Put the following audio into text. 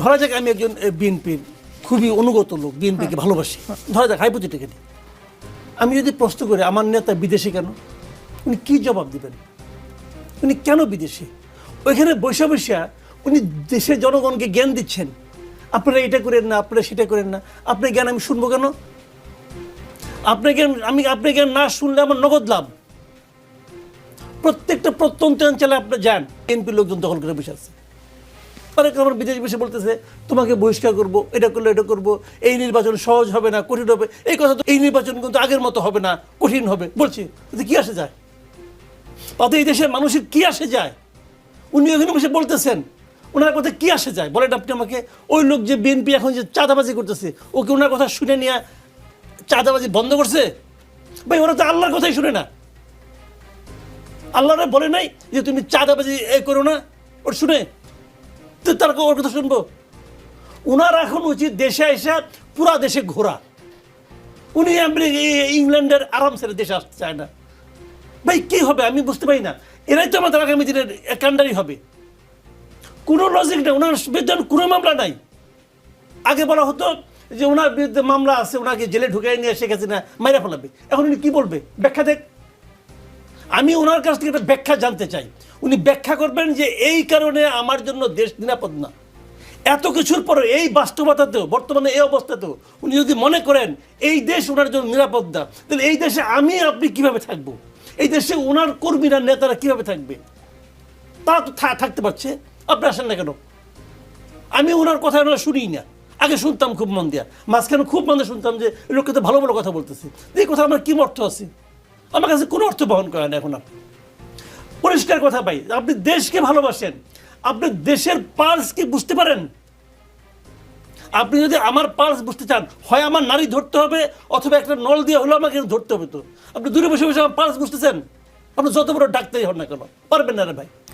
ধরা যাক আমি একজন বিএনপির খুবই অনুগত লোক, বিএনপিকে ভালোবাসি, ধরা যাক হাইপোথেটিক্যালি। আমি যদি প্রশ্ন করি আমার নেতা বিদেশে কেন, উনি কি জবাব দিবেন? উনি কেন বিদেশে? ওইখানে বৈশা বৈশা উনি দেশের জনগণকে জ্ঞান দিচ্ছেন, আপনারা এটা করেন না, আপনারা সেটা করেন না। আপনার জ্ঞান আমি শুনবো কেন? আপনার জ্ঞান আপনার জ্ঞান না শুনলে আমার নগদ লাভ। প্রত্যেকটা প্রত্যন্ত অঞ্চলে আপনি যান, বিএনপির লোকজন দখল করে বসে আছে। অনেক আমার বিদেশ বসে বলতেছে তোমাকে বহিষ্কার করবো, এটা করলে এটা করবো, এই নির্বাচন সহজ হবে না, কঠিন হবে। এই কথা তো, এই নির্বাচন কিন্তু আগের মতো হবে না, কঠিন হবে বলছি। কি আসে যায় তাতে? এই দেশের মানুষের কি আসে যায়? উনি ওখানে বসে বলতেছেন, ওনার কথা কি আসে যায় বলেন আপনি আমাকে? ওই লোক যে বিএনপি এখন যে চাঁদাবাজি করতেছে, ওকে ওনার কথা শুনে নিয়ে চাঁদাবাজি বন্ধ করছে? ভাই ওরা তো আল্লাহর কথাই শুনে না। আল্লাহরা বলে নাই যে তুমি চাঁদাবাজি করো না, ওর শুনে তো তার ওর কথা শুনবো? ওনার এখন উচিত দেশে এসে পুরা দেশে ঘোরা। উনি ইংল্যান্ডের আরাম ছেড়ে দেশে আসতে চায় না। ভাই কি হবে আমি বুঝতে পারি না। এরাই তো আমাদের আগামী দিনের কান্ডারি হবে। কোনো লজিক নেই, ওনার বিরুদ্ধে কোনো মামলা নাই। আগে বলা হতো যে ওনার বিরুদ্ধে মামলা আছে, ওনাকে জেলে ঢুকাই নিয়ে শেখ হাসিনা মাইরা ফেলাবে। এখন উনি কি বলবে? ব্যাখ্যা দেখ। আমি ওনার কাছ থেকে একটা ব্যাখ্যা জানতে চাই। উনি ব্যাখ্যা করবেন যে এই কারণে আমার জন্য দেশ নিরাপদ না। এত কিছুর পরে এই বাস্তবতাতেও, বর্তমানে এই অবস্থাতেও উনি যদি মনে করেন এই দেশ ওনার জন্য নিরাপদ না, তাহলে এই দেশে আমি আপনি কিভাবে থাকবো? এই দেশে ওনার কর্মীরা, নেতারা কিভাবে থাকবে? তারা তো থাকতে পারছে, আপনি আসেন না কেন? আমি ওনার কথা শুনিই না। আগে শুনতাম খুব মন দিয়া, মাঝখানে খুব মনে শুনতাম যে লোককে তো ভালো ভালো কথা বলতেছে। এই কথা আমার কি অর্থ আছে? আমার কাছে কোনো অর্থ বহন করে না এখন। আপনি পরিষ্কার কথা পাই, আপনি দেশকে ভালোবাসেন, আপনি দেশের পালস কি বুঝতে পারেন? আপনি যদি আমার পালস বুঝতে চান, হয় আমার নারী ধরতে হবে, অথবা একটা নল দিয়ে হলো আমাকে ধরতে হবে। তো আপনি দূরে বসে বসে আমার পালস বুঝতেছেন? আপনি যত বড় ডাক্তারই হন না কেন, পারবেন না রে ভাই।